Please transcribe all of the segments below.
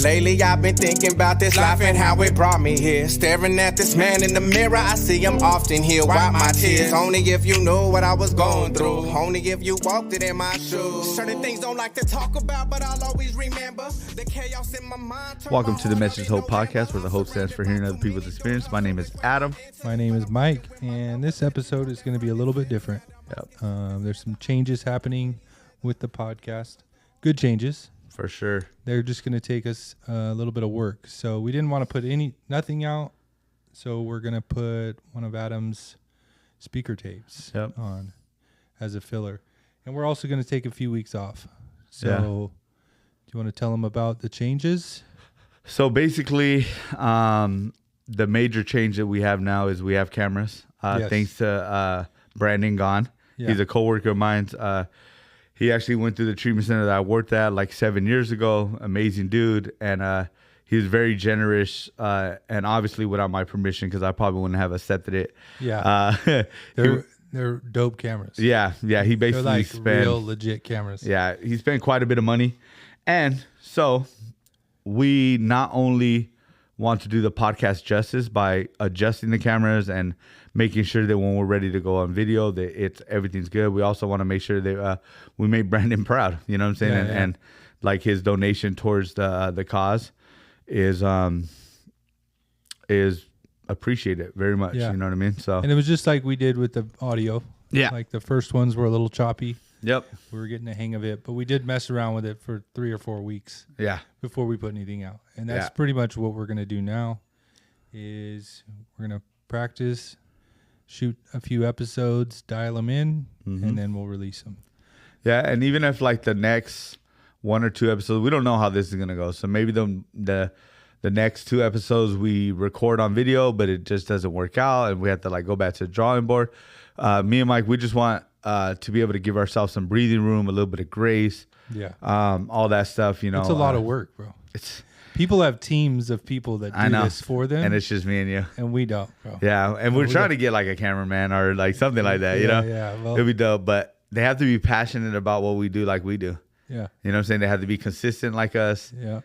Lately I've been thinking about this life and how it brought me here. Staring at this man in the mirror, I see him often here. Wipe my tears, only if you knew what I was going through. Only if you walked it in my shoes. Certain things don't like to talk about, but I'll always remember the chaos in my mind. Welcome to the Message Hope Podcast, where the hope stands for hearing other people's experience. My name is Adam. My name is Mike, and this episode is going to be a little bit different. Yep. There's some changes happening with the podcast. Good changes. For sure. They're just going to take us a little bit of work. So we didn't want to put nothing out. So we're going to put one of Adam's speaker tapes on as a filler. And we're also going to take a few weeks off. So do you want to tell them about the changes? So basically, the major change that we have now is we have cameras. Yes. Thanks to Brandon Gahn. Yeah. He's a coworker of mine. He actually went through the treatment center that I worked at like 7 years ago. Amazing dude. And he was very generous, and obviously without my permission, because I probably wouldn't have accepted it. Yeah. They're dope cameras. Yeah. He basically They're like spent real legit cameras. Yeah, he spent quite a bit of money. And so we not only want to do the podcast justice by adjusting the cameras and making sure that when we're ready to go on video, that everything's good. We also want to make sure that we make Brandon proud. You know what I'm saying? And like his donation towards the cause is appreciated very much. Yeah. You know what I mean? So, and it was just like we did with the audio. Yeah. Like the first ones were a little choppy. Yep. We were getting the hang of it, but we did mess around with it for 3 or 4 weeks. Yeah. Before we put anything out. And that's pretty much what we're going to do now is we're going to practice, shoot a few episodes, dial them in, and then we'll release them. Yeah, and even if like the next 1 or 2 episodes, we don't know how this is gonna go. So maybe the next 2 episodes we record on video, but it just doesn't work out, and we have to like go back to the drawing board. Me and Mike, we just want to be able to give ourselves some breathing room, a little bit of grace. Yeah. All that stuff. You know, it's a lot of work, bro. People have teams of people that do this for them. And it's just me and you. And we don't, bro. Yeah. And we're trying to get like a cameraman or like something like that, you know? Yeah. Well, it'd be dope. But they have to be passionate about what we do like we do. Yeah. You know what I'm saying? They have to be consistent like us. Yeah.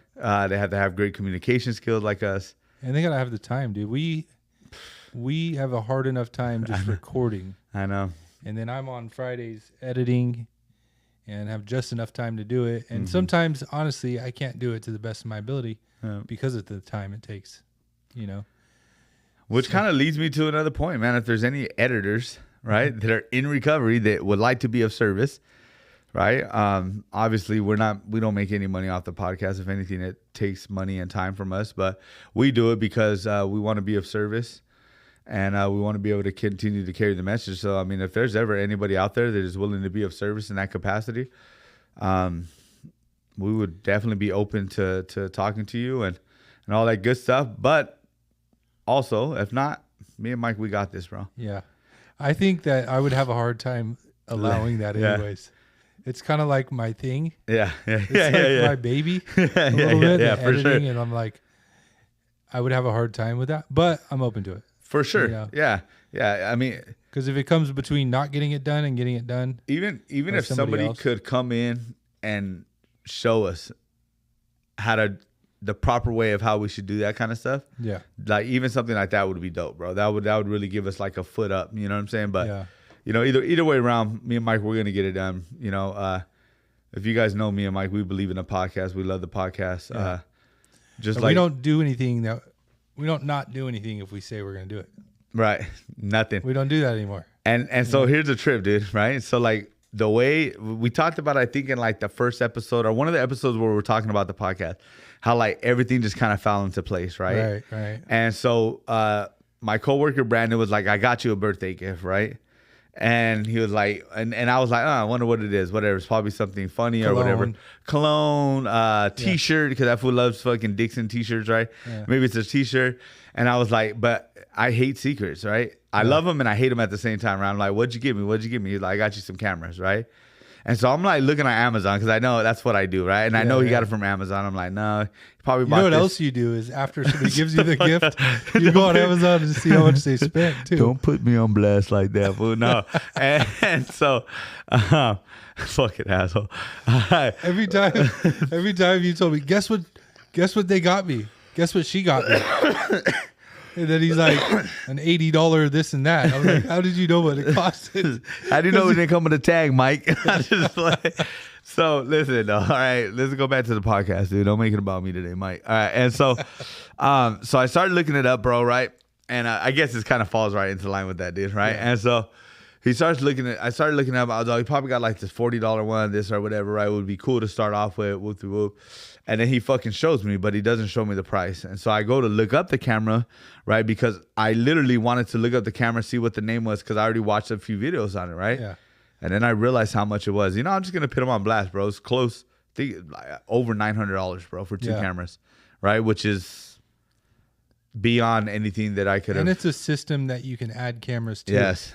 They have to have great communication skills like us. And they got to have the time, dude. We have a hard enough time just recording. I know. And then I'm on Fridays editing and have just enough time to do it. And sometimes, honestly, I can't do it to the best of my ability because of the time it takes, you know. Which kind of leads me to another point, man. If there's any editors, right, that are in recovery that would like to be of service, right? Obviously, we don't make any money off the podcast. If anything, it takes money and time from us. But we do it because we want to be of service. And we want to be able to continue to carry the message. So, I mean, if there's ever anybody out there that is willing to be of service in that capacity, we would definitely be open to talking to you and all that good stuff. But also, if not, me and Mike, we got this, bro. Yeah. I think that I would have a hard time allowing that anyways. It's kind of like my thing. Yeah. It's like my baby a little bit, the for editing, sure. And I'm like, I would have a hard time with that. But I'm open to it. For sure. Yeah. Yeah. I mean, because if it comes between not getting it done and getting it done, even if somebody could come in and show us the proper way of how we should do that kind of stuff. Yeah. Like even something like that would be dope, bro. That would really give us like a foot up. You know what I'm saying? But you know, either way around, me and Mike, we're gonna get it done. You know, if you guys know me and Mike, we believe in the podcast. We love the podcast. We don't do anything that. We don't not do anything if we say we're going to do it. Right. Nothing. We don't do that anymore. And so here's the trip, dude, right? So like the way we talked about, I think in like the first episode or one of the episodes where we're talking about the podcast, how like everything just kind of fell into place, right? Right. And so my coworker Brandon was like, I got you a birthday gift, right? And he was like, and I was like, I wonder what it is. Whatever. It's probably something funny or whatever. Cologne, t-shirt, because that fool loves fucking Dixon t-shirts, right? Yeah. Maybe it's a t-shirt. And I was like, but I hate secrets, right? I love them and I hate them at the same time, right? I'm like, what'd you give me? He's like, I got you some cameras, right? And so I'm like looking at Amazon because I know that's what I do, right? And I know he got it from Amazon. I'm like, no, he probably bought You know what this. else you do is after somebody gives you the gift, you go on Amazon and see how much they spent too. Don't put me on blast like that, fool. No. and so, fucking asshole. Every time you told me, guess what Guess what they got me? Guess what she got me? And then he's like, an $80 this and that. I was like, how did you know what it costed? How do you know it didn't come with a tag, Mike? I just like, so listen, all right, let's go back to the podcast, dude. Don't make it about me today, Mike. All right, and so, so I started looking it up, bro, right? And I guess this kind of falls right into line with that, dude, right? Yeah. And so I started looking up. I was like, he probably got like this $40 one, this or whatever, right? It would be cool to start off with, whoop de whoop. And then he fucking shows me, but he doesn't show me the price. And so I go to look up the camera, right? Because I literally wanted to look up the camera, see what the name was, because I already watched a few videos on it, right? Yeah. And then I realized how much it was. You know, I'm just going to put him on blast, bro. It's close. I think over $900, bro, for two cameras, right? Which is beyond anything that I could have. And it's a system that you can add cameras to. Yes,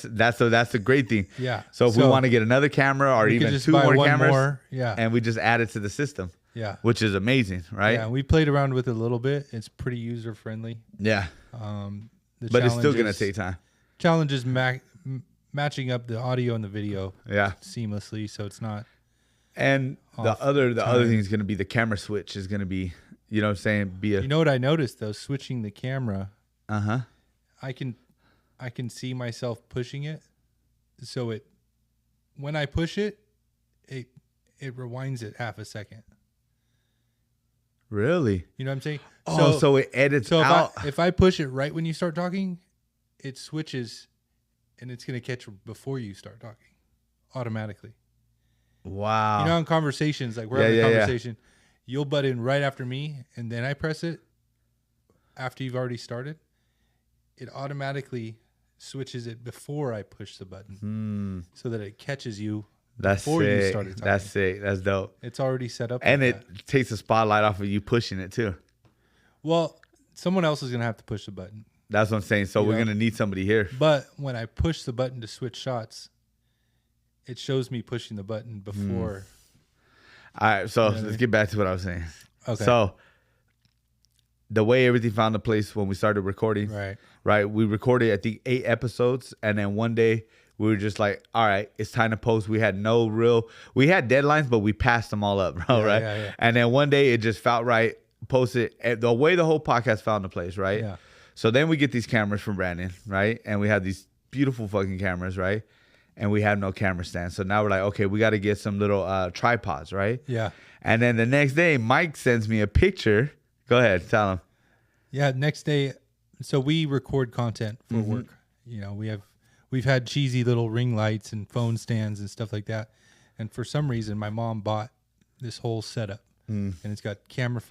that's the great thing. Yeah. So if we want to get another camera or even two more cameras, and we just add it to the system. Yeah. Which is amazing, right? Yeah, we played around with it a little bit. It's pretty user friendly. Yeah. But it's still gonna take time. Challenge is matching up the audio and the video. Yeah. Seamlessly, so it's not. And the other thing is gonna be the camera switch is gonna be. You know what I'm saying? You know what I noticed though? Switching the camera. I can see myself pushing it. So when I push it, it rewinds it half a second. Really? You know what I'm saying? Oh, so it edits out. If I push it right when you start talking, it switches and it's going to catch before you start talking automatically. Wow. You know, in conversations, like we're having a conversation, you'll butt in right after me and then I press it after you've already started. It automatically switches it before I push the button so that it catches you before you started talking. That's sick. That's dope. It's already set up. And it takes the spotlight off of you pushing it too. Well, someone else is going to have to push the button. That's what I'm saying. So we're going to need somebody here. But when I push the button to switch shots, it shows me pushing the button before. All right. So let's get back to what I was saying. Okay. So the way everything found a place when we started recording, right? We recorded, I think, 8 episodes. And then one day we were just like, all right, it's time to post. We had we had deadlines, but we passed them all up, bro, right? Yeah. And then one day it just felt right. Post it the way the whole podcast found a place, right? Yeah. So then we get these cameras from Brandon, right? And we have these beautiful fucking cameras, right? And we have no camera stand. So now we're like, okay, we got to get some little tripods, right? Yeah. And then the next day, Mike sends me a picture. Go ahead, tell him. Yeah, next day. So we record content for work. You know, we've had cheesy little ring lights and phone stands and stuff like that. And for some reason, my mom bought this whole setup. And it's got camera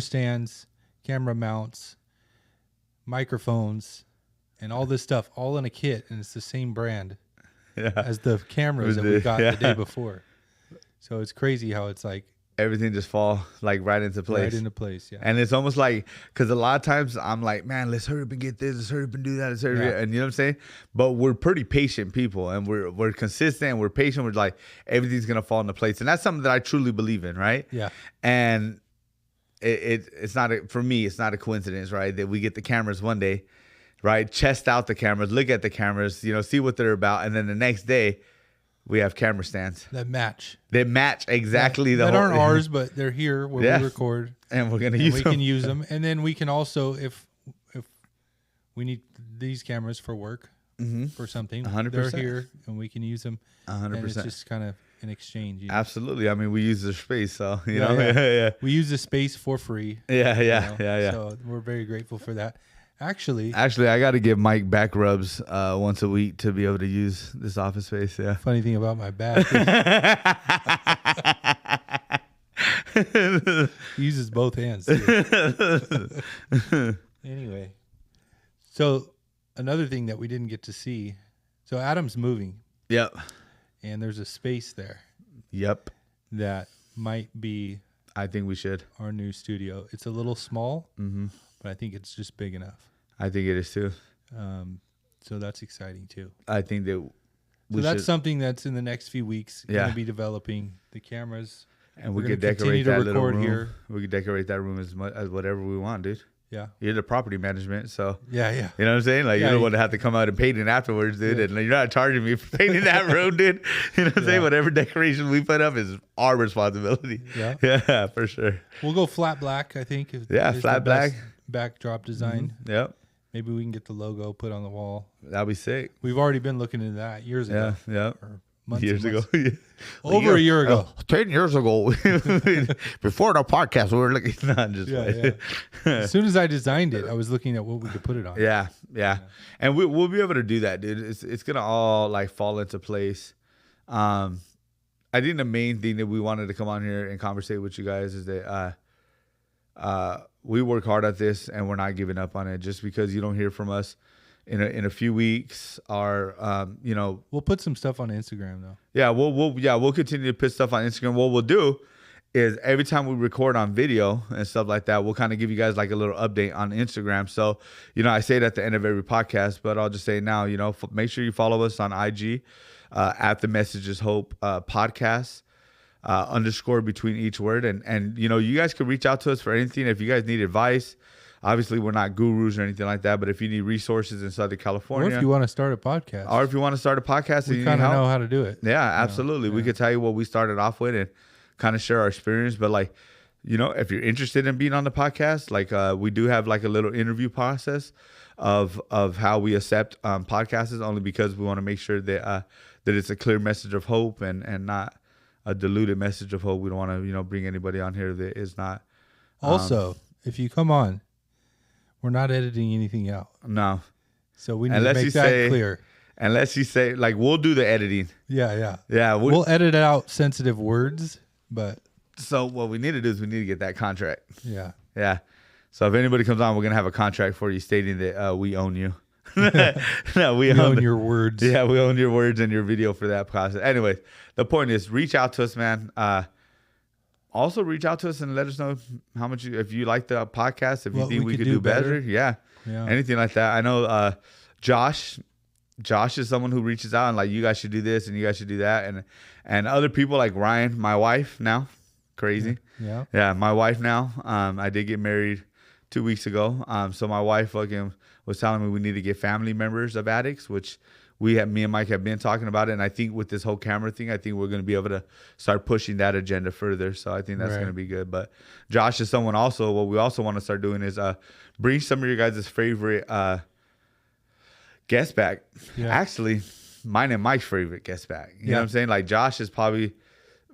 stands, camera mounts, microphones, and all this stuff all in a kit. And it's the same brand as the cameras that we got the day before. So it's crazy how it's like everything just fall like right into place. Right into place, yeah. And it's almost like, because a lot of times I'm like, man, let's hurry up and get this, let's hurry up and do that, let's hurry up. And you know what I'm saying? But we're pretty patient people, and we're consistent, we're patient, we're like, everything's going to fall into place. And that's something that I truly believe in, right? Yeah. And it's not, for me, it's not a coincidence, right? That we get the cameras one day, right? Chest out the cameras, look at the cameras, you know, see what they're about. And then the next day, we have camera stands that match. They match exactly that aren't ours, but they're here where we record, and we're gonna use them. We can use them, and then we can also, if we need these cameras for work for something, 100%. they're here, and we can use them. 100%. And it's just kind of an exchange. You know? Absolutely. I mean, we use the space, so you know, yeah. We use the space for free. Yeah. So we're very grateful for that. Actually, I got to give Mike back rubs once a week to be able to use this office space. Yeah. Funny thing about my back, he uses both hands. Anyway, so another thing that we didn't get to see. So Adam's moving. Yep. And there's a space there. Yep. That might be. I think we should. Our new studio. It's a little small. But I think it's just big enough. I think it is too. So that's exciting too. I think that that's something that's in the next few weeks going to be developing the cameras. And we could decorate that little room. Here. We could decorate that room as much as whatever we want, dude. Yeah. You're the property management, so Yeah, yeah. you know what I'm saying? Like Yeah, you're the one to have to come out and paint it afterwards, dude. Yeah. And you're not charging me for painting that room, dude. You know what I'm saying? Whatever decoration we put up is our responsibility. Yeah. Yeah, for sure. We'll go flat black, I think. Yeah, is flat the best black. Backdrop design. Yep. Maybe we can get the logo put on the wall. That'd be sick. We've already been looking into that years ago. Yeah. Or months Years and ago. months. Yeah. Over a year ago. 10 years ago. Before the podcast, we were looking. Not just Yeah. As soon as I designed it, I was looking at what we could put it on. Yeah. And we'll be able to do that, dude. It's gonna all like fall into place. I think the main thing that we wanted to come on here and conversate with you guys is that we work hard at this and we're not giving up on it just because you don't hear from us in a few weeks. We'll put some stuff on Instagram though. Yeah, we'll continue to put stuff on Instagram. What we'll do is every time we record on video and stuff like that, we'll kind of give you guys like a little update on Instagram. So, I say it at the end of every podcast, but I'll just say now, make sure you follow us on IG at the Messages Hope podcast. _ between each word. And you guys can reach out to us for anything. If you guys need advice, obviously we're not gurus or anything like that, but if you need resources in Southern California. Or if you want to start a podcast. We kind of know how to do it. Yeah, absolutely. We could tell you what we started off with and kind of share our experience. But if you're interested in being on the podcast, we do have like a little interview process of how we accept podcasts, only because we want to make sure that it's a clear message of hope and not a diluted message of hope. We don't want to, bring anybody on here that is not. Also, if you come on, we're not editing anything out. No. So we need to make that clear. Unless you say, we'll do the editing. Yeah. Yeah. We'll edit out sensitive words, but. So what we need to do is we need to get that contract. Yeah. Yeah. So if anybody comes on, we're going to have a contract for you stating that we own you. No, we own your words. Yeah, we own your words and your video for that process. Anyways, the point is, reach out to us, man. Also, reach out to us and let us know how much if you like the podcast, if you think we could do better. Yeah, anything like that. I know Josh is someone who reaches out and you guys should do this and you guys should do that, and other people like Ryan, my wife now, crazy. Yeah, my wife now. I did get married 2 weeks ago. So my wife was telling me we need to get family members of addicts, which me and Mike have been talking about it. And I think with this whole camera thing, I think we're going to be able to start pushing that agenda further. So I think that's going to be good. But Josh is someone also, what we also want to start doing is bring some of your guys' favorite guests back. Yeah. Actually, mine and Mike's favorite guests back. You know what I'm saying? Like Josh is probably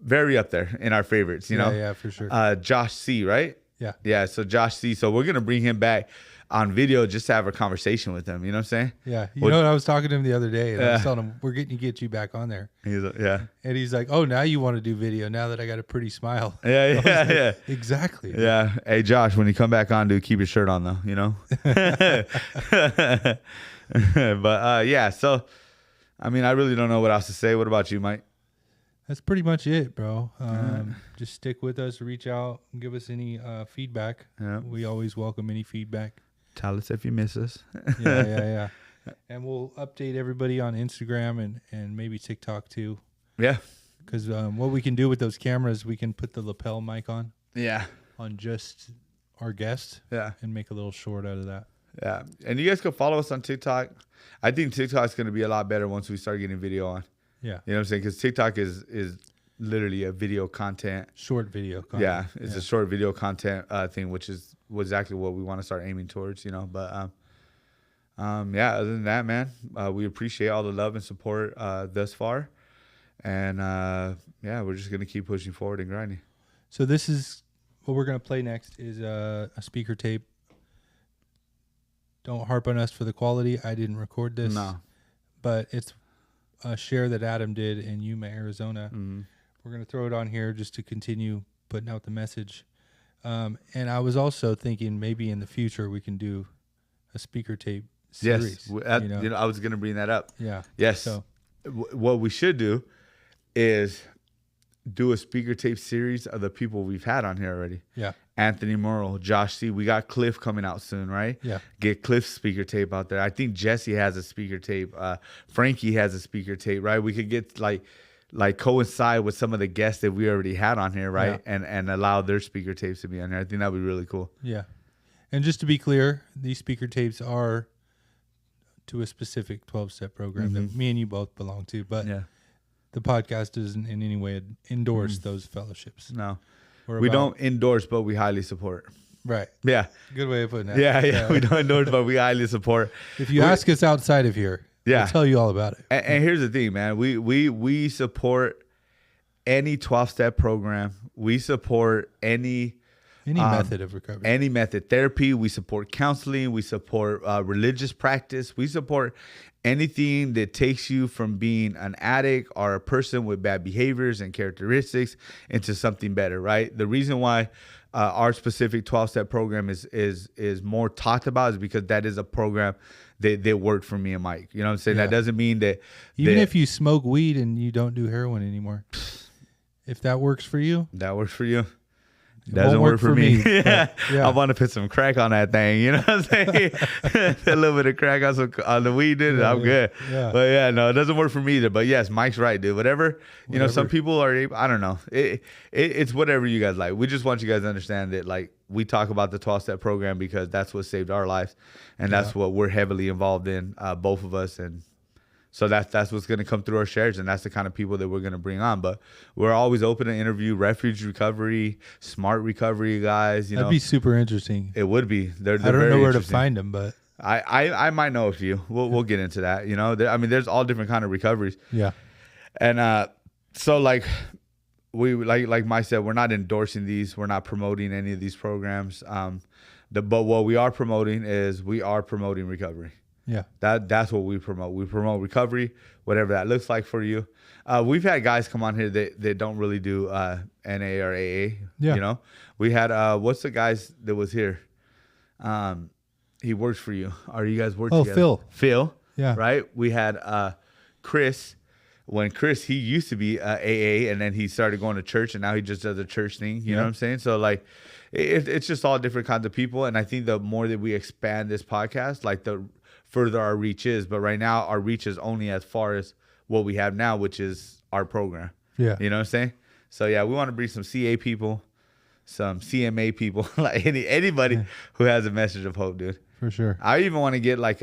very up there in our favorites, you know? Yeah, for sure. Josh C, right? Yeah. Yeah, so Josh C. So we're going to bring him back on video just to have a conversation with him. You know what I'm saying? Yeah. You know what? I was talking to him the other day, and I was telling him, we're getting to get you back on there. Yeah. And he's like, oh, now you want to do video now that I got a pretty smile. Yeah. Exactly. Yeah. Hey, Josh, when you come back on, dude, keep your shirt on, though, you know? But, yeah, so, I mean, I really don't know what else to say. What about you, Mike? That's pretty much it, bro. Just stick with us, reach out, and give us any feedback. Yeah. We always welcome any feedback. Tell us if you miss us. Yeah. And we'll update everybody on Instagram and maybe TikTok too. Yeah. Because what we can do with those cameras, we can put the lapel mic on. Yeah. On just our guest. Yeah. And make a little short out of that. Yeah. And you guys can follow us on TikTok. I think TikTok's going to be a lot better once we start getting video on. Yeah. You know what I'm saying? Because TikTok is literally a video content. Short video content. Yeah. It's a short video content thing, which is exactly what we want to start aiming towards, you know. But, yeah, other than that, man, we appreciate all the love and support thus far. And, yeah, we're just going to keep pushing forward and grinding. So this is what we're going to play next is a speaker tape. Don't harp on us for the quality. I didn't record this. No. But it's a share that Adam did in Yuma, Arizona. Mm-hmm. We're going to throw it on here just to continue putting out the message. And I was also thinking maybe in the future we can do a speaker tape series. Yes. You know, I was going to bring that up. Yeah. Yes. So what we should do is do a speaker tape series of the people we've had on here already. Yeah. Anthony Morrill, Josh C. We got Cliff coming out soon, right? Yeah. Get Cliff's speaker tape out there. I think Jesse has a speaker tape. Frankie has a speaker tape, right? We could get like coincide with some of the guests that we already had on here, right? Yeah. And allow their speaker tapes to be on here. I think that'd be really cool. Yeah. And just to be clear, these speaker tapes are to a specific 12-step program that me and you both belong to. But the podcast doesn't in any way endorse those fellowships. No. We don't endorse, but we highly support. Right. Yeah. Good way of putting it. Yeah. We don't endorse, but we highly support. If you ask us outside of here, we'll tell you all about it. And here's the thing, man. We support any 12-step program. We support any method of recovery. Any method. Therapy. We support counseling. We support religious practice. We support anything that takes you from being an addict or a person with bad behaviors and characteristics into something better, right? The reason why our specific 12-step program is more talked about is because that is a program that worked for me and Mike. You know what I'm saying? That doesn't mean that... Even if you smoke weed and you don't do heroin anymore, if that works for you... That works for you. Doesn't work for me. I want to put some crack on that thing. You know what I'm saying? A little bit of crack on the weed, dude. I'm good. Yeah. But no, it doesn't work for me either. But yes, Mike's right, dude. Whatever. You know, some people are able, I don't know. It's whatever you guys like. We just want you guys to understand that, like, we talk about the 12-step program because that's what saved our lives. And that's what we're heavily involved in, both of us. And so that's what's going to come through our shares, and that's the kind of people that we're going to bring on. But we're always open to interview refuge recovery, smart recovery guys. That'd be super interesting. It would be. They're I don't know where to find them, but I might know a few. We'll get into that. You know, there's all different kind of recoveries. Yeah. And so like Mike said, we're not endorsing these. We're not promoting any of these programs. But what we are promoting is recovery. Yeah, that's what we promote. We promote recovery, whatever that looks like for you. We've had guys come on here that don't really do NA or AA. Yeah. You know, we had what's the guys that was here? He works for you. Are you guys working together? Phil. Yeah. Right. We had Chris. When Chris, he used to be AA, and then he started going to church, and now he just does a church thing. You know what I'm saying? So like, it's just all different kinds of people. And I think the more that we expand this podcast, like the further our reach is. But right now, our reach is only as far as what we have now, which is our program. Yeah. You know what I'm saying? So yeah, we want to bring some CA people, some CMA people, like anybody who has a message of hope, dude. For sure. I even want to get like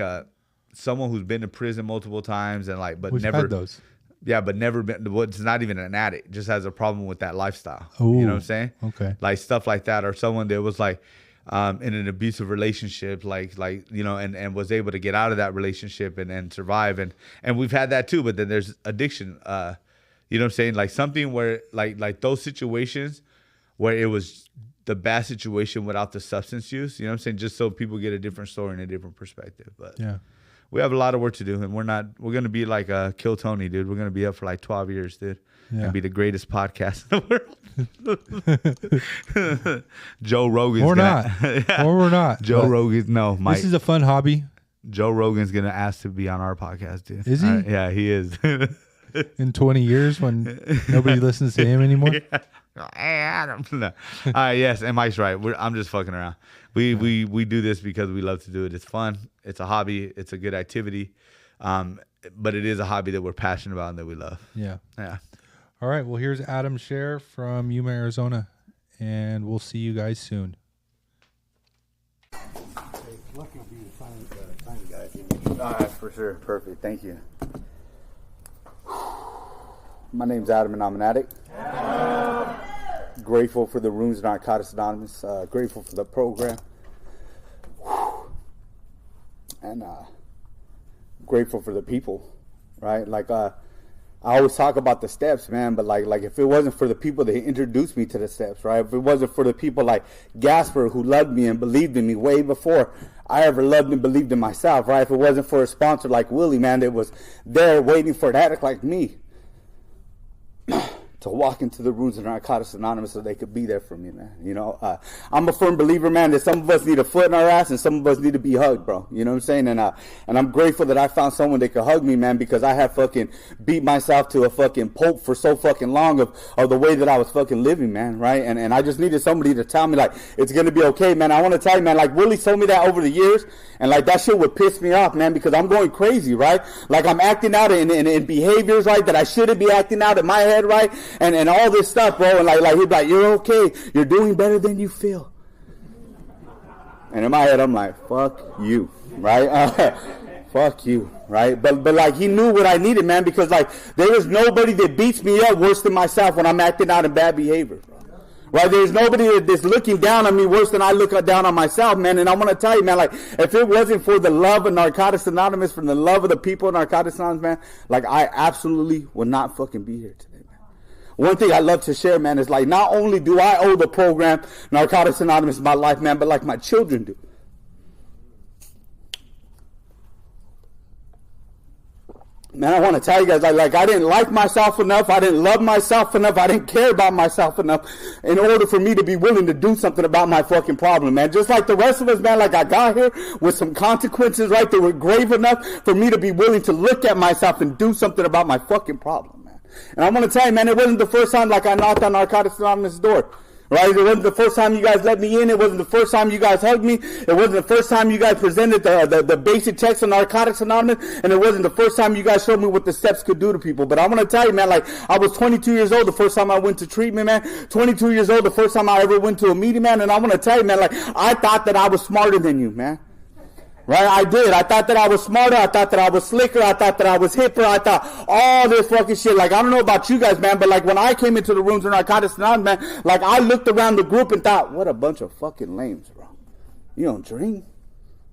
someone who's been to prison multiple times and like, but We've never had those. Yeah, but never been. It's not even an addict. Just has a problem with that lifestyle. Ooh, you know what I'm saying? Okay. Like stuff like that, or someone that was like in an abusive relationship, like you know, and was able to get out of that relationship and survive, and we've had that too. But then there's addiction. You know what I'm saying? Like something where like those situations where it was the bad situation without the substance use. You know what I'm saying? Just so people get a different story and a different perspective. But yeah. We have a lot of work to do, and we're going to be like Kill Tony, dude. We're going to be up for like 12 years, dude. Yeah. And be the greatest podcast in the world. Joe Rogan's Or not. Or we're not. Joe Rogan's, no, Mike. This is a fun hobby. Joe Rogan's going to ask to be on our podcast, dude. Is he? Yeah, he is. In 20 years when nobody listens to him anymore? Yeah. Hey, Adam. No. Yes, and Mike's right. I'm just fucking around. We do this because we love to do it. It's fun. It's a hobby. It's a good activity. But it is a hobby that we're passionate about and that we love. Yeah. Yeah. All right. Well, here's Adam Scher from Yuma, Arizona. And we'll see you guys soon. Lucky to be the time guy. All right, for sure. Perfect. Thank you. My name's Adam and I'm an addict. Grateful for the Rooms of Narcotics Anonymous. Grateful for the program. And grateful for the people, right? Like I always talk about the steps, man, but like if it wasn't for the people that introduced me to the steps, right? If it wasn't for the people like Gasper who loved me and believed in me way before I ever loved and believed in myself, right? If it wasn't for a sponsor like Willie, man, that was there waiting for an addict like me to walk into the Rooms of Narcotics Anonymous so they could be there for me, man. You know, I'm a firm believer, man, that some of us need a foot in our ass and some of us need to be hugged, bro. You know what I'm saying? And I'm grateful that I found someone that could hug me, man, because I have fucking beat myself to a fucking pulp for so fucking long of the way that I was fucking living, man, right? And I just needed somebody to tell me, like, it's going to be okay, man. I want to tell you, man, like, Willie told me that over the years, and, like, that shit would piss me off, man, because I'm going crazy, right? Like, I'm acting out in behaviors, right, that I shouldn't be acting out in my head, right? And all this stuff, bro, and like he'd be like, you're okay, you're doing better than you feel. And in my head, I'm like, fuck you, right? Fuck you, right? But like, he knew what I needed, man, because like, there is nobody that beats me up worse than myself when I'm acting out in bad behavior, right? There's nobody that's looking down on me worse than I look down on myself, man. And I want to tell you, man, like, if it wasn't for the love of Narcotics Anonymous, from the love of the people in Narcotics Anonymous, man, like, I absolutely would not fucking be here today, man. One thing I love to share, man, is like, not only do I owe the program Narcotics Anonymous my life, man, but like my children do. Man, I want to tell you guys, like I didn't like myself enough. I didn't love myself enough. I didn't care about myself enough in order for me to be willing to do something about my fucking problem, man. Just like the rest of us, man, like I got here with some consequences, right, that were grave enough for me to be willing to look at myself and do something about my fucking problem, man. And I'm going to tell you, man, it wasn't the first time like I knocked on Narcotics Anonymous' door. Right? It wasn't the first time you guys let me in. It wasn't the first time you guys hugged me. It wasn't the first time you guys presented the basic text of Narcotics Anonymous. And it wasn't the first time you guys showed me what the steps could do to people. But I'm going to tell you, man, like, I was 22 years old the first time I went to treatment, man. 22 years old the first time I ever went to a meeting, man. And I want to tell you, man, like, I thought that I was smarter than you, man. Right? I did. I thought that I was smarter. I thought that I was slicker. I thought that I was hipper. I thought all this fucking shit. Like, I don't know about you guys, man, but like when I came into the rooms of Narcotics Anonymous, man, like I looked around the group and thought, what a bunch of fucking lames, bro. You don't drink?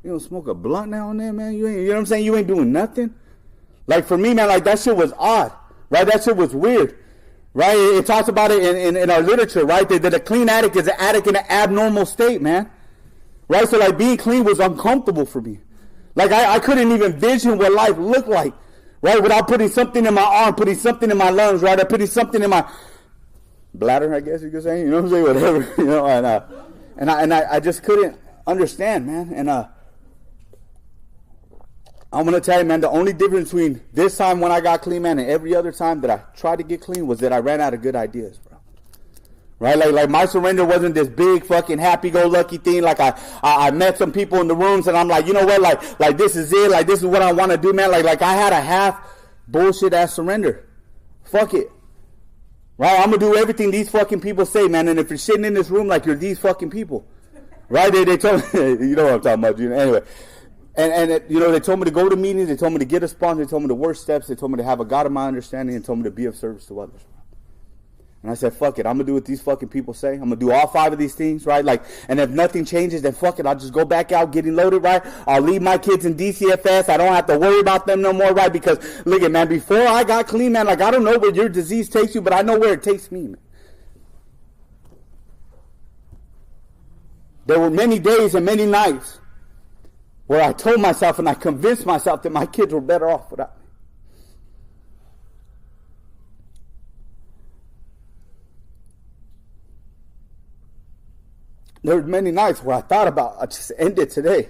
You don't smoke a blunt now and then, man? You know what I'm saying? You ain't doing nothing? Like for me, man, like that shit was odd. Right? That shit was weird. Right? It talks about it in our literature, right? That a clean addict is an addict in an abnormal state, man. Right? So like being clean was uncomfortable for me. Like I couldn't even envision what life looked like. Right? Without putting something in my arm, putting something in my lungs, right? Or putting something in my bladder, I guess you could say. You know what I'm saying? Whatever. You know, and I just couldn't understand, man. And I'm gonna tell you, man, the only difference between this time when I got clean, man, and every other time that I tried to get clean was that I ran out of good ideas, bro. Right? Like my surrender wasn't this big fucking happy-go-lucky thing. Like I met some people in the rooms and I'm like, you know what? Like this is it. Like this is what I want to do, man. Like I had a half bullshit ass surrender. Fuck it. Right? I'm gonna do everything these fucking people say, man. And if you're sitting in this room, like you're these fucking people. Right? They told me, you know what I'm talking about, you know. Anyway. And you know, they told me to go to meetings. They told me to get a sponsor. They told me to work steps. They told me to have a God of my understanding and told me to be of service to others. And I said, fuck it, I'm going to do what these fucking people say. I'm going to do all 5 of these things, right? Like, and if nothing changes, then fuck it, I'll just go back out getting loaded, right? I'll leave my kids in DCFS. I don't have to worry about them no more, right? Because, look at, man, before I got clean, man, like, I don't know where your disease takes you, but I know where it takes me, man. There were many days and many nights where I told myself and I convinced myself that my kids were better off without me. There were many nights where I thought about, I just end it today.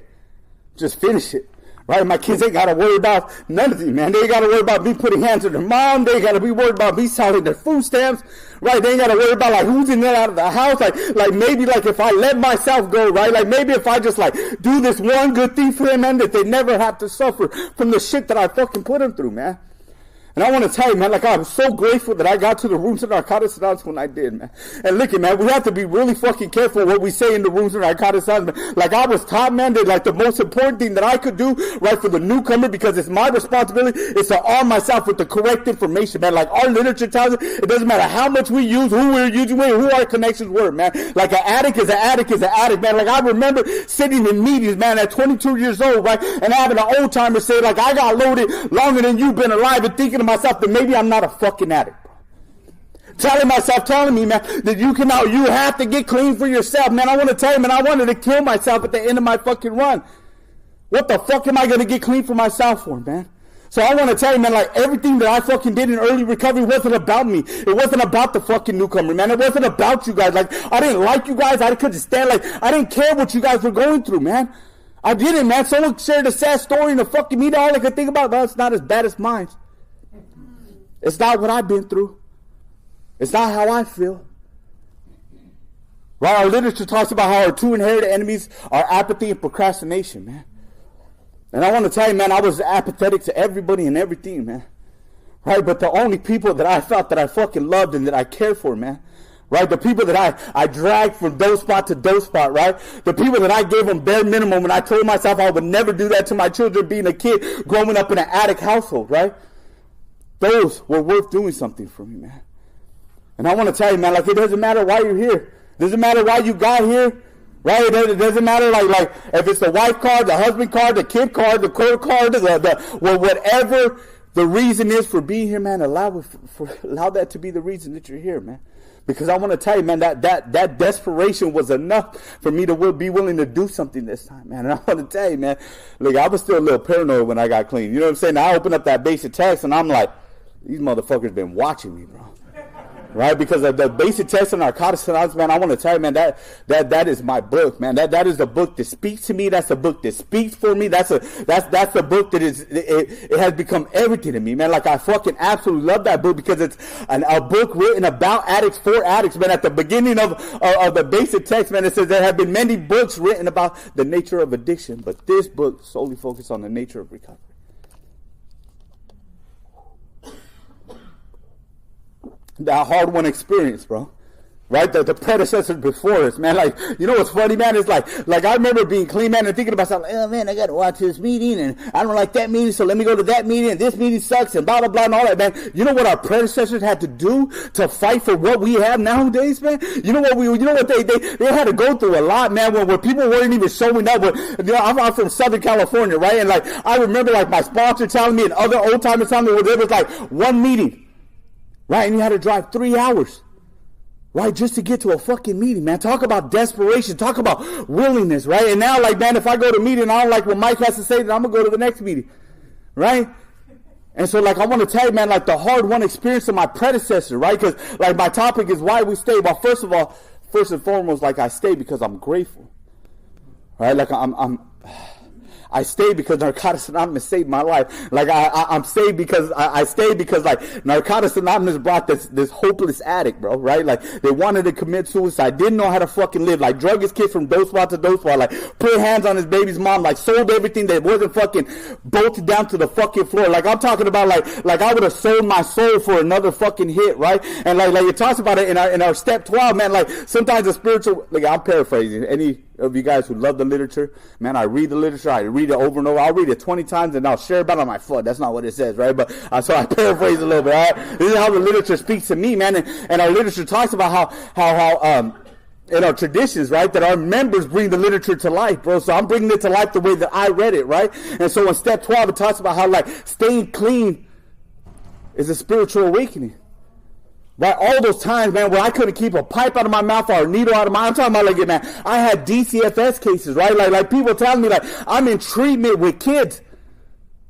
Just finish it. Right? My kids ain't got to worry about none of it, man. They ain't got to worry about me putting hands on their mom. They ain't got to be worried about me selling their food stamps. Right? They ain't got to worry about, like, who's in and out of the house. Like maybe, like, if I let myself go, right? Like, maybe if I just, like, do this one good thing for them, man, that they never have to suffer from the shit that I fucking put them through, man. And I want to tell you, man, like, I'm so grateful that I got to the rooms of Narcotics Anonymous when I did, man. And look, man, we have to be really fucking careful what we say in the rooms of Narcotics Anonymous. Like, I was taught, man, that, like, the most important thing that I could do, right, for the newcomer, because it's my responsibility, is to arm myself with the correct information, man. Like, our literature tells us, it doesn't matter how much we use, who we're using, who our connections were, man. Like, an addict is an addict is an addict, man. Like, I remember sitting in meetings, man, at 22 years old, right, and having an old timer say, like, I got loaded longer than you've been alive, and thinking to myself that maybe I'm not a fucking addict, bro. Telling me, man, that you have to get clean for yourself, man. I want to tell you, man, I wanted to kill myself at the end of my fucking run. What the fuck am I going to get clean for myself for, man? So I want to tell you, man, like, everything that I fucking did in early recovery wasn't about me. It wasn't about the fucking newcomer, man. It wasn't about you guys. Like, I didn't like you guys. I couldn't stand, like, I didn't care what you guys were going through, man. I didn't, man. Someone shared a sad story in the fucking media. All I could think about, well, it's not as bad as mine. It's not what I've been through. It's not how I feel. Right? Our literature talks about how our 2 inherited enemies are apathy and procrastination, man. And I want to tell you, man, I was apathetic to everybody and everything, man. Right? But the only people that I felt that I fucking loved and that I cared for, man, right? The people that I dragged from those spot to those spot, right? The people that I gave them bare minimum, and I told myself I would never do that to my children being a kid growing up in an attic household, right? Those were worth doing something for me, man. And I want to tell you, man, like, it doesn't matter why you're here. It doesn't matter why you got here, right? It doesn't matter, like if it's the wife card, the husband card, the kid card, the court card, well, whatever the reason is for being here, man, allow that to be the reason that you're here, man. Because I want to tell you, man, that desperation was enough for me to be willing to do something this time, man. And I want to tell you, man, look, I was still a little paranoid when I got clean. You know what I'm saying? I opened up that basic text, and I'm like, these motherfuckers been watching me, bro. Right? Because of the basic text of Narcotics Anonymous, man, I want to tell you, man, that is my book, man. That is the book that speaks to me. That's the book that speaks for me. That's the book that it has become everything to me, man. Like, I fucking absolutely love that book because it's a book written about addicts for addicts, man. At the beginning of the basic text, man, it says there have been many books written about the nature of addiction, but this book solely focuses on the nature of recovery. That hard-won experience, bro. Right? The predecessors before us, man. Like, you know what's funny, man? It's like I remember being clean, man, and thinking about something. Oh, man, I got to watch this meeting, and I don't like that meeting, so let me go to that meeting, and this meeting sucks, and blah, blah, blah, and all that, man. You know what our predecessors had to do to fight for what we have nowadays, man? You know what they had to go through a lot, man, where people weren't even showing up. I'm from Southern California, right? And, like, I remember, like, my sponsor telling me and other old-timers telling me where there was, like, one meeting. Right, and you had to drive 3 hours, right, just to get to a fucking meeting, man. Talk about desperation. Talk about willingness, right? And now, like, man, if I go to a meeting and I don't like what Mike has to say, then I'm going to go to the next meeting, right? And so, like, I want to tell you, man, like, the hard-won experience of my predecessor, right? Because, like, my topic is why we stay. Well, first and foremost, like, I stay because I'm grateful, right? Like, I stayed because Narcotics Anonymous saved my life. Like, I'm saved because I stayed because, like, Narcotics Anonymous brought this hopeless addict, bro, right? Like, they wanted to commit suicide, didn't know how to fucking live, like, drug his kid from dose spot to dose spot, like, put hands on his baby's mom, like, sold everything that wasn't fucking bolted down to the fucking floor. Like, I'm talking about, like I would have sold my soul for another fucking hit, right? And, like it talks about it in our step 12, man, like, sometimes the spiritual, like, I'm paraphrasing, any of you guys who love the literature, man, I read the literature, I read it over and over. I'll read it 20 times and I'll share about it on my foot. That's not what it says, right? But so I paraphrase a little bit, all right? This is how the literature speaks to me, man. And our literature talks about how in our traditions, right, that our members bring the literature to life, bro. So I'm bringing it to life the way that I read it, right? And so in step 12, it talks about how, like, staying clean is a spiritual awakening. Right, all those times, man, where I couldn't keep a pipe out of my mouth or a needle out of my, I'm talking about, like, man, I had DCFS cases, right? Like people telling me, like, I'm in treatment with kids.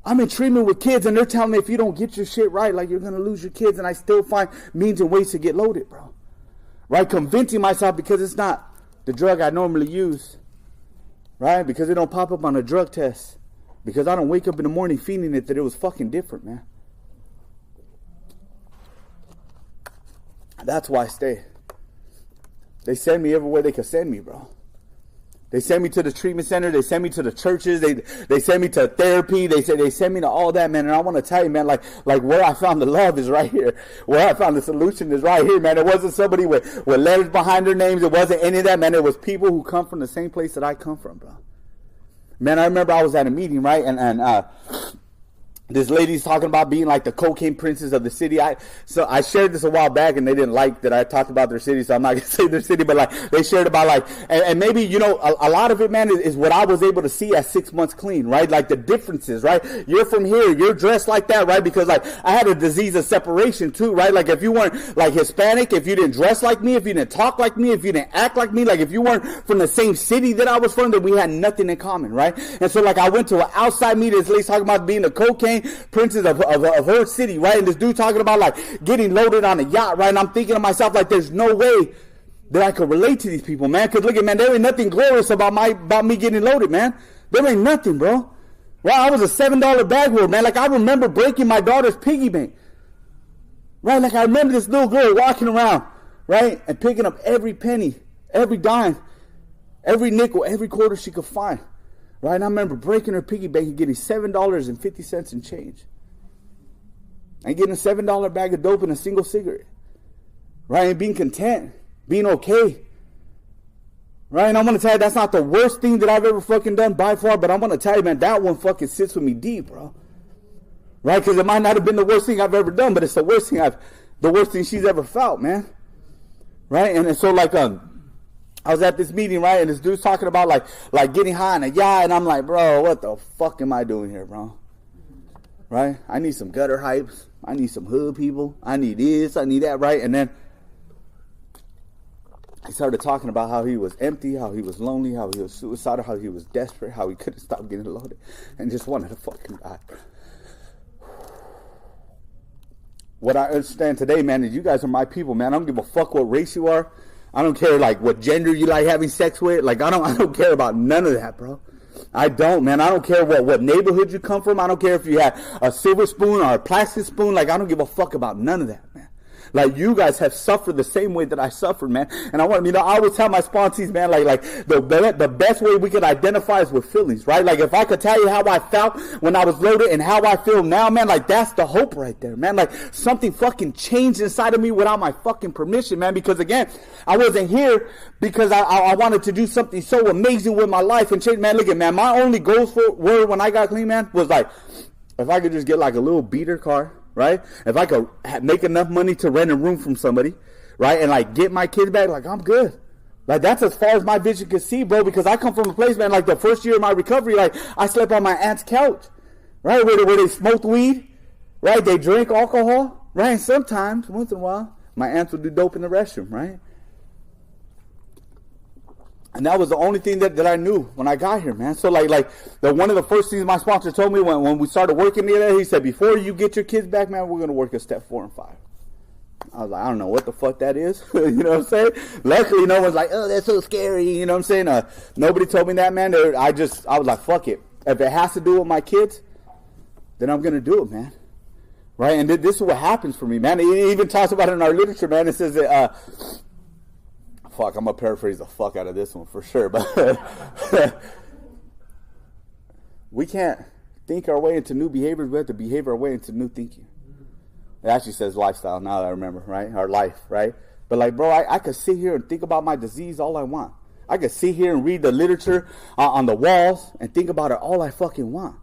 I'm in treatment with kids, and they're telling me if you don't get your shit right, like, you're going to lose your kids, and I still find means and ways to get loaded, bro. Right, convincing myself because it's not the drug I normally use, right? Because it don't pop up on a drug test. Because I don't wake up in the morning feeling it, that it was fucking different, man. That's why I stay. They send me everywhere they can send me, bro. They send me to the treatment center. They send me to the churches. They send me to therapy. They send me to all that, man. And I want to tell you, man, like where I found the love is right here. Where I found the solution is right here, man. It wasn't somebody with letters behind their names. It wasn't any of that, man. It was people who come from the same place that I come from, bro. Man, I remember I was at a meeting, right? And this lady's talking about being like the cocaine princess of the city. So I shared this a while back, and they didn't like that I talked about their city, so I'm not going to say their city, but like they shared about like, and maybe, you know, a lot of it, man, is what I was able to see at 6 months clean, right? Like the differences, right? You're from here, you're dressed like that, right? Because like I had a disease of separation too, right? Like if you weren't like Hispanic, if you didn't dress like me, if you didn't talk like me, if you didn't act like me, like if you weren't from the same city that I was from, then we had nothing in common, right? And so like I went to an outside meeting, this lady's talking about being a cocaine princess of her city, right? And this dude talking about like getting loaded on a yacht, right? And I'm thinking to myself, like, there's no way that I could relate to these people, man. Because look at, man, there ain't nothing glorious about me getting loaded, man. There ain't nothing, bro. Right? I was a $7 bag holder, man. Like I remember breaking my daughter's piggy bank, right? Like I remember this little girl walking around, right, and picking up every penny, every dime, every nickel, every quarter she could find. Right, and I remember breaking her piggy bank and getting $7.50 in change. And getting a $7 bag of dope and a single cigarette. Right, and being content. being okay. Right? And I'm going to tell you, that's not the worst thing that I've ever fucking done by far, but I'm going to tell you, man, that one fucking sits with me deep, bro. Right? Because it might not have been the worst thing I've ever done, but it's the worst thing she's ever felt, man. Right? And so, like, I was at this meeting, right, and this dude's talking about, like getting high in a yacht, and I'm like, bro, what the fuck am I doing here, bro? Right? I need some gutter hypes. I need some hood people. I need this. I need that, right? And then he started talking about how he was empty, how he was lonely, how he was suicidal, how he was desperate, how he couldn't stop getting loaded, and just wanted to fucking die. What I understand today, man, is you guys are my people, man. I don't give a fuck what race you are. I don't care, like, what gender you like having sex with. Like, I don't care about none of that, bro. I don't, man. I don't care what neighborhood you come from. I don't care if you have a silver spoon or a plastic spoon. Like, I don't give a fuck about none of that, man. Like, you guys have suffered the same way that I suffered, man. And I want, I always tell my sponsees, man, like the best way we could identify is with feelings, right? Like, if I could tell you how I felt when I was loaded and how I feel now, man, like, that's the hope right there, man. Like, something fucking changed inside of me without my fucking permission, man. Because, again, I wasn't here because I wanted to do something so amazing with my life and change, man. Look at, man, my only goals were when I got clean, man, was like, if I could just get like a little beater car, right? If I could make enough money to rent a room from somebody, right? And like get my kids back, like I'm good. Like that's as far as my vision could see, bro, because I come from a place, man, like the first year of my recovery, like I slept on my aunt's couch, right? Where they smoked weed, right? They drank alcohol, right? And sometimes, once in a while, my aunts would do dope in the restroom, right? And that was the only thing that I knew when I got here, man. So, one of the first things my sponsor told me when we started working together, he said, before you get your kids back, man, we're going to work at step 4 and 5. I was like, I don't know what the fuck that is. You know what I'm saying? Luckily, no one's like, oh, that's so scary. You know what I'm saying? Nobody told me that, man. I was like, fuck it. If it has to do with my kids, then I'm going to do it, man. Right? And this is what happens for me, man. It even talks about it in our literature, man. It says that, fuck, I'm going to paraphrase the fuck out of this one for sure. But we can't think our way into new behaviors. We have to behave our way into new thinking. It actually says lifestyle now that I remember, right? Our life, right? But like, bro, I could sit here and think about my disease all I want. I could sit here and read the literature on the walls and think about it all I fucking want.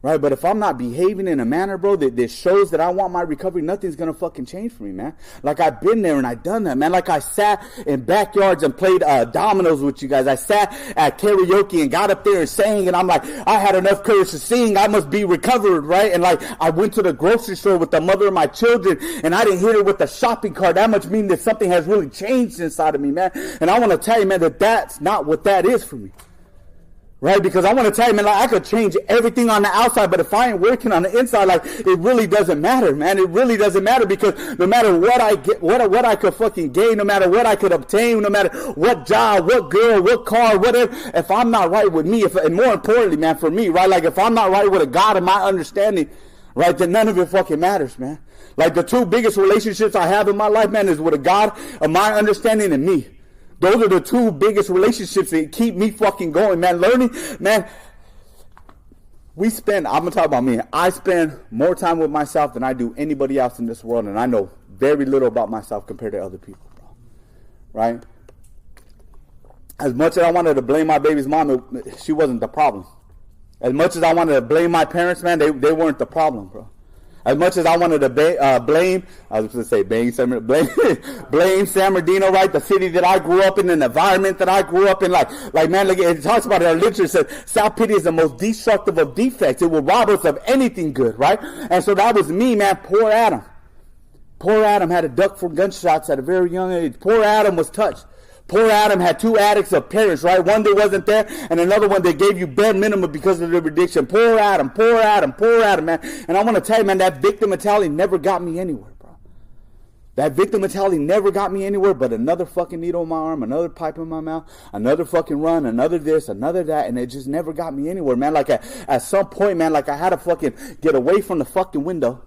Right, but if I'm not behaving in a manner, bro, that shows that I want my recovery, nothing's gonna fucking change for me, man. Like I've been there and I've done that, man. Like I sat in backyards and played dominoes with you guys. I sat at karaoke and got up there and sang, and I'm like, I had enough courage to sing. I must be recovered, right? And like I went to the grocery store with the mother of my children, and I didn't hit her with a shopping cart. That much means that something has really changed inside of me, man. And I want to tell you, man, that that's not what that is for me. Right? Because I want to tell you, man, like I could change everything on the outside, but if I ain't working on the inside, like it really doesn't matter, man. It really doesn't matter, because no matter what I get, what I could fucking gain, no matter what I could obtain, no matter what job, what girl, what car, whatever, if I'm not right with me, and more importantly, man, for me, right? Like if I'm not right with a God of my understanding, right, then none of it fucking matters, man. Like the two biggest relationships I have in my life, man, is with a God of my understanding and me. Those are the two biggest relationships that keep me fucking going, man. Learning, man. I'm going to talk about me. I spend more time with myself than I do anybody else in this world, and I know very little about myself compared to other people, bro. Right? As much as I wanted to blame my baby's mom, she wasn't the problem. As much as I wanted to blame my parents, man, they weren't the problem, bro. As much as I wanted to blame San Bernardino, right? The city that I grew up in, and the environment that I grew up in. Like man, look, it talks about it. Our literature says self-pity is the most destructive of defects. It will rob us of anything good, right? And so that was me, man. Poor Adam. Poor Adam had to duck from gunshots at a very young age. Poor Adam was touched. Poor Adam had two addicts of parents, right? One that wasn't there, and another one that gave you bare minimum because of their addiction. Poor Adam, man. And I want to tell you, man, that victim mentality never got me anywhere, bro. That victim mentality never got me anywhere but another fucking needle in my arm, another pipe in my mouth, another fucking run, another this, another that, and it just never got me anywhere, man. Like at some point, man, like I had to fucking get away from the fucking window.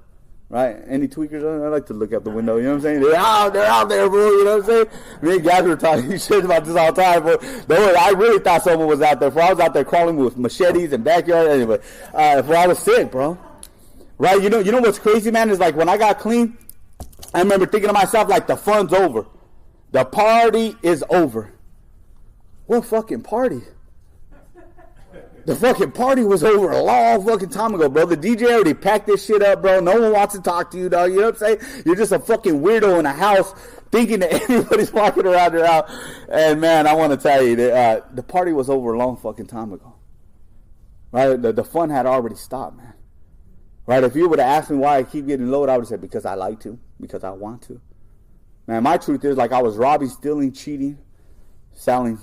Right? Any tweakers? I like to look out the window, you know what I'm saying? They're out there, bro, you know what I'm saying? Me and guys were talking shit about this all the time, but I really thought someone was out there. For I was out there crawling with machetes and backyard, anyway. For I was sick, bro. Right? You know what's crazy, man, is like when I got clean, I remember thinking to myself, like, the fun's over. The party is over. What fucking party? The fucking party was over a long fucking time ago, bro. The DJ already packed this shit up, bro. No one wants to talk to you, dog. You know what I'm saying? You're just a fucking weirdo in a house thinking that everybody's walking around your house. And, man, I want to tell you, that, the party was over a long fucking time ago. Right? The fun had already stopped, man. Right? If you would have asked me why I keep getting loaded, I would have said, because I like to. Because I want to. Man, my truth is, like, I was robbing, stealing, cheating, selling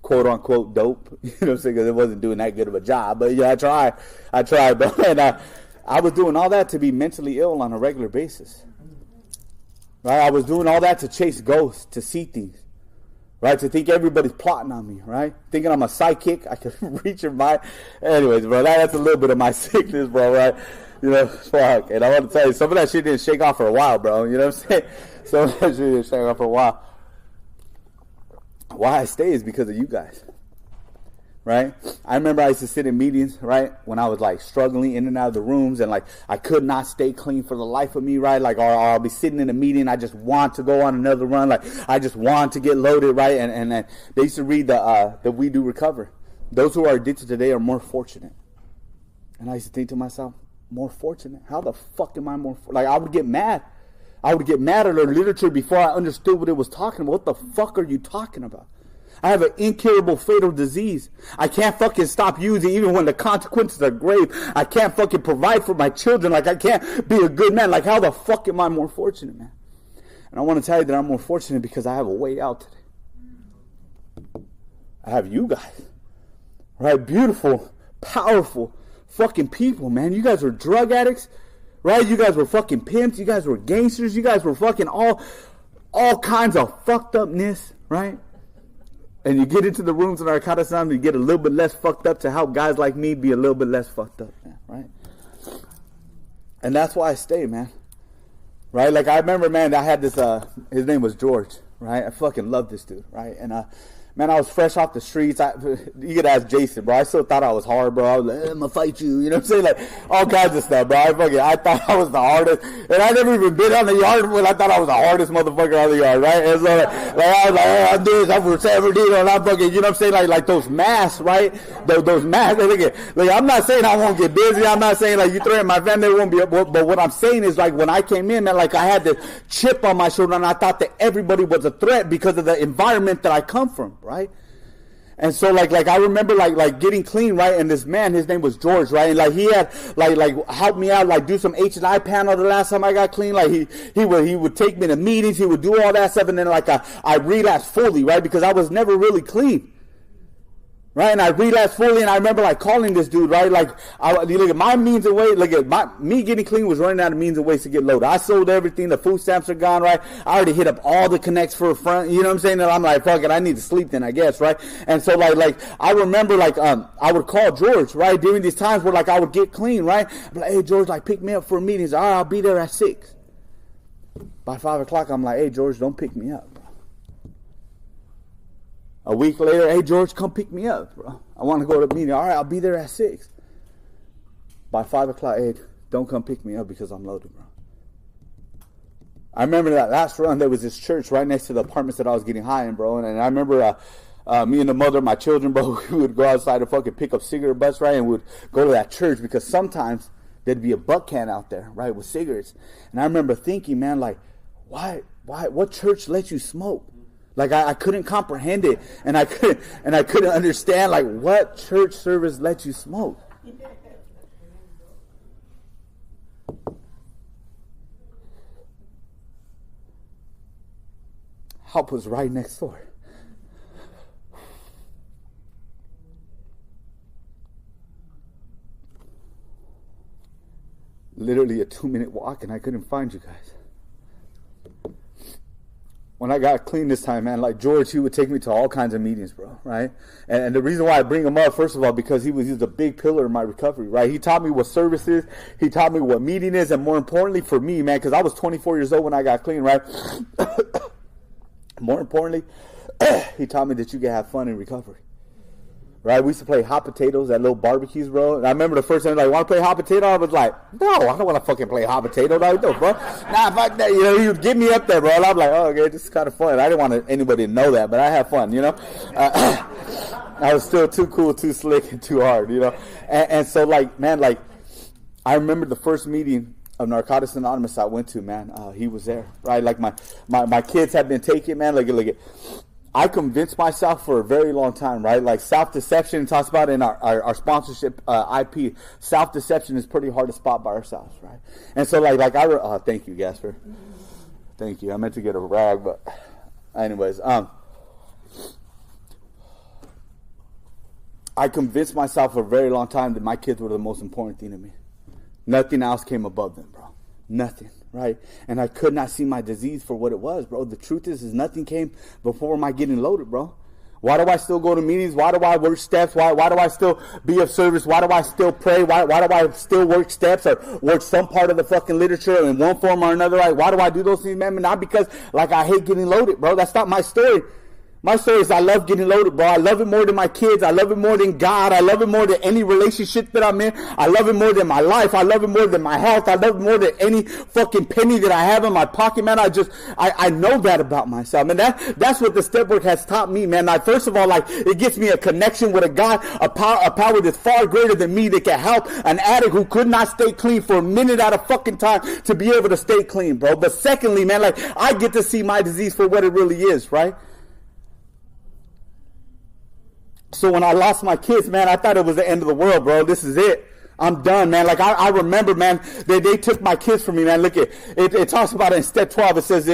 quote unquote dope, you know what I'm saying, because it wasn't doing that good of a job, but yeah, I tried, bro, and I was doing all that to be mentally ill on a regular basis, right? I was doing all that to chase ghosts, to see things, right? To think everybody's plotting on me, right? Thinking I'm a psychic, I could reach your mind. Anyways, bro, that's a little bit of my sickness, bro, right? You know, fuck, and I want to tell you, some of that shit didn't shake off for a while, bro, you know what I'm saying? Some of that shit didn't shake off for a while. Why I stay is because of you guys, right? I remember I used to sit in meetings, right, when I was like struggling in and out of the rooms, and like I could not stay clean for the life of me, right? Like, or I'll be sitting in a meeting, I just want to go on another run, like I just want to get loaded, right? And they used to read the We Do Recover. Those who are addicted today are more fortunate. And I used to think to myself, more fortunate? How the fuck am I more? Like, I would get mad. I would get mad at their literature before I understood what it was talking about. What the fuck are you talking about? I have an incurable fatal disease. I can't fucking stop using even when the consequences are grave. I can't fucking provide for my children. Like, I can't be a good man. Like, how the fuck am I more fortunate, man? And I want to tell you that I'm more fortunate because I have a way out today. I have you guys. Right? Beautiful, powerful fucking people, man. You guys are drug addicts. Right? You guys were fucking pimps. You guys were gangsters. You guys were fucking all kinds of fucked upness, right? And you get into the rooms of narcotics and you get a little bit less fucked up to help guys like me be a little bit less fucked up, man, right? And that's why I stay, man. Right? Like, I remember, man, I had this, his name was George, right? I fucking love this dude, right? And, man, I was fresh off the streets. You could ask Jason, bro. I still thought I was hard, bro. I was like, I'm going to fight you. You know what I'm saying? Like, all kinds of stuff, bro. I thought I was the hardest. And I never even been on the yard when I thought I was the hardest motherfucker on the yard, right? And so, like I was like, oh, I'm this, I'm for 17, and I'm fucking, you know what I'm saying? Like those masks, right? Those masks. Like, I'm not saying I won't get busy. I'm not saying, like, you threaten my family, it won't be, but what I'm saying is, like, when I came in, man, like, I had this chip on my shoulder, and I thought that everybody was a threat because of the environment that I come from, right? And so, like I remember, like getting clean, right? And this man, his name was George, right? And like he had, like helped me out, like do some H&I panel the last time I got clean. Like he would take me to meetings, he would do all that stuff, and then like I relapsed fully, right? Because I was never really clean. Right, and I relapsed fully, and I remember like calling this dude, right? Like, look at my means and ways. Look at me getting clean was running out of means and ways to get loaded. I sold everything. The food stamps are gone, right? I already hit up all the connects for a front. You know what I'm saying? And I'm like, fuck it, I need to sleep then, I guess, right? And so like I remember like I would call George, right, during these times where like I would get clean, right? I'm like, hey George, like pick me up for a meeting. He's like, all right, I'll be there at 6. By 5 o'clock, I'm like, hey George, don't pick me up. A week later, hey, George, come pick me up, bro. I want to go to the meeting. All right, I'll be there at 6. By 5 o'clock, hey, don't come pick me up because I'm loaded, bro. I remember that last run, there was this church right next to the apartments that I was getting high in, bro. And I remember me and the mother of my children, bro, we would go outside and fucking pick up cigarette butts, right? And we'd go to that church because sometimes there'd be a butt can out there, right, with cigarettes. And I remember thinking, man, like, why, what church lets you smoke? Like I couldn't comprehend it, and I couldn't understand like what church service lets you smoke. Help was right next door. Literally a 2-minute walk, and I couldn't find you guys. When I got clean this time, man, like George, he would take me to all kinds of meetings, bro, right? And the reason why I bring him up, first of all, because he was a big pillar in my recovery, right? He taught me what service is. He taught me what meeting is. And more importantly for me, man, because I was 24 years old when I got clean, right? More importantly, he taught me that you can have fun in recovery. right? We used to play hot potatoes at little barbecues, bro. And I remember the first time, like, want to play hot potato? I was like, no, I don't want to fucking play hot potato. No, bro. Nah, fuck that. You know, he would get me up there, bro. And I'm like, oh, okay, this is kind of fun. I didn't want anybody to know that, but I had fun, you know? I was still too cool, too slick, and too hard, you know? And so, like, man, like, I remember the first meeting of Narcotics Anonymous I went to, man. He was there, right? Like, my kids had been taken, man. Like, I convinced myself for a very long time, right? Like, self-deception, talks about in our sponsorship IP, self-deception is pretty hard to spot by ourselves, right? And so, thank you, Gasper. Thank you. I meant to get a rag, but anyways, I convinced myself for a very long time that my kids were the most important thing to me. Nothing else came above them, bro. Nothing. Right? And I could not see my disease for what it was, bro. The truth is nothing came before my getting loaded, bro. Why do I still go to meetings? Why do I work steps? Why do I still be of service? Why do I still pray? Why do I still work steps or work some part of the fucking literature in one form or another? Right? Why do I do those things, man? Not because, like, I hate getting loaded, bro. That's not my story. My story is I love getting loaded, bro. I love it more than my kids. I love it more than God. I love it more than any relationship that I'm in. I love it more than my life. I love it more than my health. I love it more than any fucking penny that I have in my pocket, man. I know that about myself. And that's what the step work has taught me, man. Like, first of all, like, it gets me a connection with a God, a power that's far greater than me that can help an addict who could not stay clean for a minute at a fucking time to be able to stay clean, bro. But secondly, man, like, I get to see my disease for what it really is, right? So when I lost my kids, man, I thought it was the end of the world, bro. This is it. I'm done, man. Like, I remember, man, they took my kids from me, man. Look, it talks about it in step 12. It says,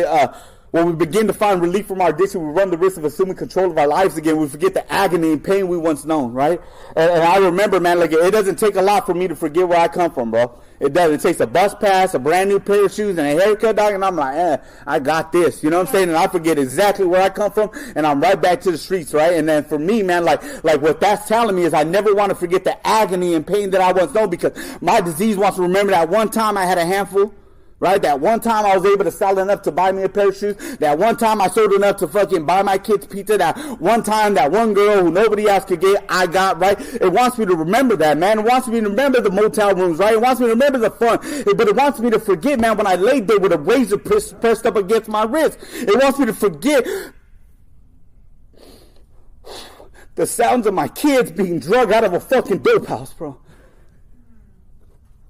when we begin to find relief from our addiction, we run the risk of assuming control of our lives again. We forget the agony and pain we once known, right? And I remember, man, like, it doesn't take a lot for me to forget where I come from, bro. It does. It takes a bus pass, a brand new pair of shoes, and a haircut, dog, and I'm like, I got this. You know what I'm saying? And I forget exactly where I come from, and I'm right back to the streets, right? And then for me, man, like what that's telling me is I never want to forget the agony and pain that I once known, because my disease wants to remember that one time I had a handful. Right? That one time I was able to sell enough to buy me a pair of shoes. That one time I sold enough to fucking buy my kids pizza. That one time, that one girl who nobody else could get, I got, right? It wants me to remember that, man. It wants me to remember the motel rooms, right? It wants me to remember the fun. But it wants me to forget, man, when I laid there with a razor pressed up against my wrist. It wants me to forget the sounds of my kids being drugged out of a fucking dope house, bro.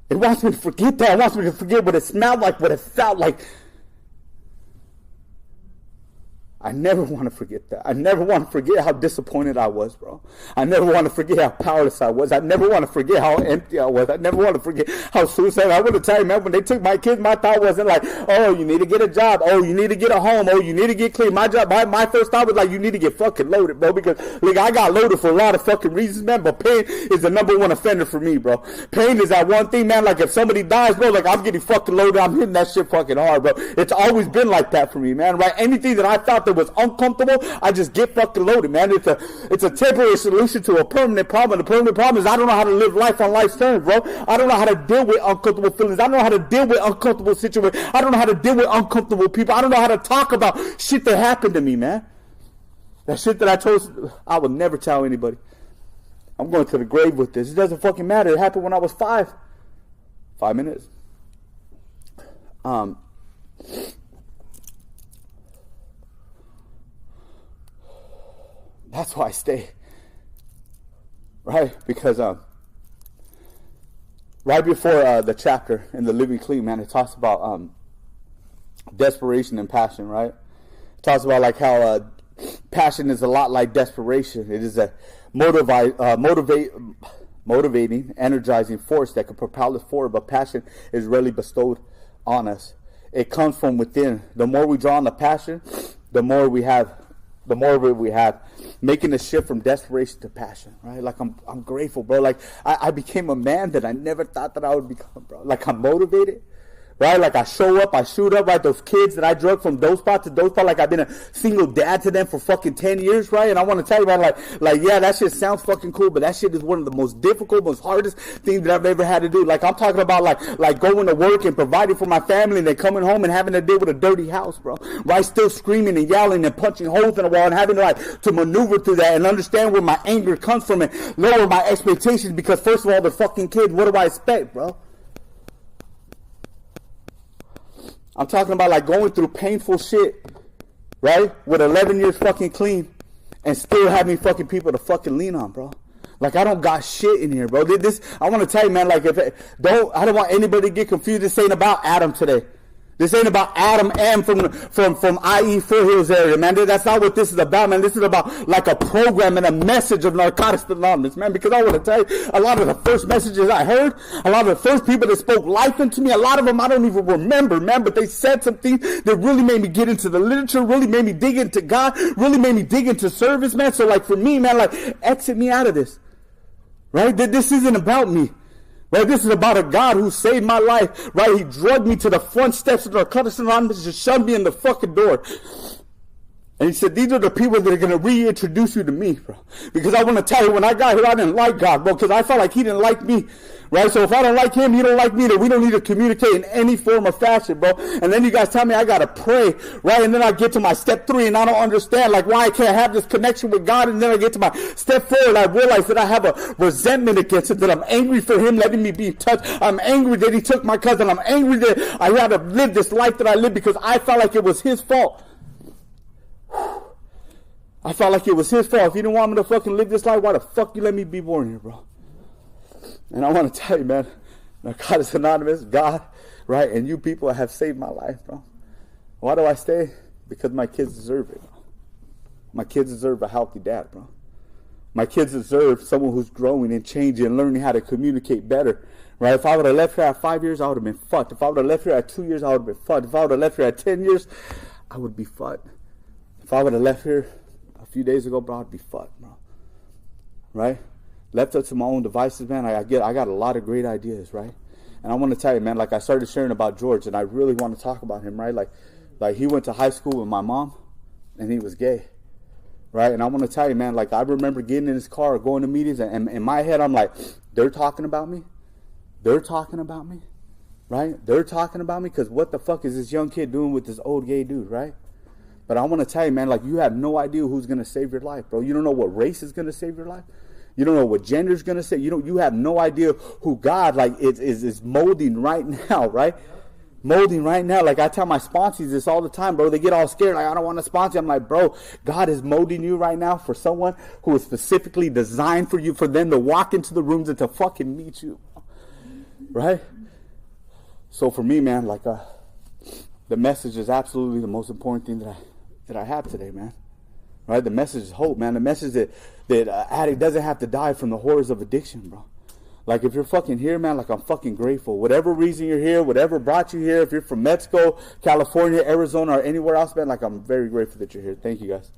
It wants me to forget that. It wants me to forget what it smelled like, what it felt like. I never want to forget that. I never want to forget how disappointed I was, bro. I never want to forget how powerless I was. I never want to forget how empty I was. I never want to forget how suicidal. I want to tell you, man, when they took my kids, my thought wasn't like, oh, you need to get a job. Oh, you need to get a home. Oh, you need to get clean. My first thought was like, you need to get fucking loaded, bro. Because, like, I got loaded for a lot of fucking reasons, man. But pain is the number one offender for me, bro. Pain is that one thing, man. Like, if somebody dies, bro, like, I'm getting fucking loaded. I'm hitting that shit fucking hard, bro. It's always been like that for me, man, right? Anything that I thought that was uncomfortable, I just get fucking loaded, man. It's a temporary solution to a permanent problem. The permanent problem is I don't know how to live life on life's terms, bro. I don't know how to deal with uncomfortable feelings. I don't know how to deal with uncomfortable situations. I don't know how to deal with uncomfortable people. I don't know how to talk about shit that happened to me, man. That shit that I would never tell anybody. I'm going to the grave with this. It doesn't fucking matter. It happened when I was 5. 5 minutes. That's why I stay. Right? Because right before the chapter in the Living Clean, man, it talks about desperation and passion, right? It talks about like how passion is a lot like desperation. It is a motivating, energizing force that can propel us forward, but passion is rarely bestowed on us. It comes from within. The more we draw on the passion, the more we have, making a shift from desperation to passion, right? Like, I'm grateful, bro. Like, I became a man that I never thought that I would become, bro. Like, I'm motivated, right? Like I show up, I shoot up, right? Those kids that I drug from those spot to those spot, like I've been a single dad to them for fucking 10 years, right? And I want to tell you about like, yeah, that shit sounds fucking cool, but that shit is one of the most difficult, most hardest things that I've ever had to do. Like I'm talking about like going to work and providing for my family and then coming home and having to deal with a dirty house, bro. Right? Still screaming and yelling and punching holes in the wall and having to maneuver through that and understand where my anger comes from and lower my expectations because first of all, they're fucking kids. What do I expect, bro? I'm talking about like going through painful shit, right? With 11 years fucking clean and still having fucking people to fucking lean on, bro. Like I don't got shit in here, bro. I want to tell you, man, like I don't want anybody to get confused. This ain't about Adam today. This ain't about Adam M from IE Foothills area, man. That's not what this is about, man. This is about like a program and a message of Narcotics Anonymous, man. Because I want to tell you, a lot of the first messages I heard, a lot of the first people that spoke life into me, a lot of them I don't even remember, man. But they said some things that really made me get into the literature, really made me dig into God, really made me dig into service, man. So like for me, man, like exit me out of this, right? This isn't about me. Right, this is about a God who saved my life. Right, He drugged me to the front steps of Narcotics Anonymous and shoved me in the fucking door. And He said, these are the people that are going to reintroduce you to me, bro. Because I want to tell you, when I got here, I didn't like God, bro, because I felt like He didn't like me. Right, so if I don't like Him, He don't like me, then we don't need to communicate in any form or fashion, bro. And then you guys tell me I got to pray, right? And then I get to my step 3 and I don't understand, like, why I can't have this connection with God. And then I get to my step 4 and I realize that I have a resentment against it, that I'm angry for Him letting me be touched. I'm angry that He took my cousin. I'm angry that I had to live this life that I lived because I felt like it was His fault. I felt like it was His fault. If He didn't want me to fucking live this life, why the fuck you let me be born here, bro? And I want to tell you, man, Narcotics Anonymous, God, right, and you people have saved my life, bro. Why do I stay? Because my kids deserve it, bro. My kids deserve a healthy dad, bro. My kids deserve someone who's growing and changing and learning how to communicate better, right? If I would have left here at 5 years, I would have been fucked. If I would have left here at 2 years, I would have been fucked. If I would have left here at 10 years, I would be fucked. If I would have left here a few days ago, bro, I'd be fucked, bro. Right? Left up to my own devices, man, I got a lot of great ideas, right? And I want to tell you, man, like I started sharing about George, and I really want to talk about him, right? Like he went to high school with my mom, and he was gay, right? And I want to tell you, man, like I remember getting in his car, going to meetings, and in my head, I'm like, they're talking about me? They're talking about me, right? They're talking about me because what the fuck is this young kid doing with this old gay dude, right? But I want to tell you, man, like you have no idea who's going to save your life, bro. You don't know what race is going to save your life. You don't know what gender is going to say. You have no idea who God like is molding right now, right? Molding right now. Like I tell my sponsees this all the time, bro. They get all scared. Like, I don't want to sponsor. I'm like, bro, God is molding you right now for someone who is specifically designed for you, for them to walk into the rooms and to fucking meet you, right? So for me, man, like the message is absolutely the most important thing that I have today, man. Right? The message is hope, man. The message that addict doesn't have to die from the horrors of addiction, bro. Like, if you're fucking here, man, like, I'm fucking grateful. Whatever reason you're here, whatever brought you here, if you're from Mexico, California, Arizona, or anywhere else, man, like, I'm very grateful that you're here. Thank you, guys.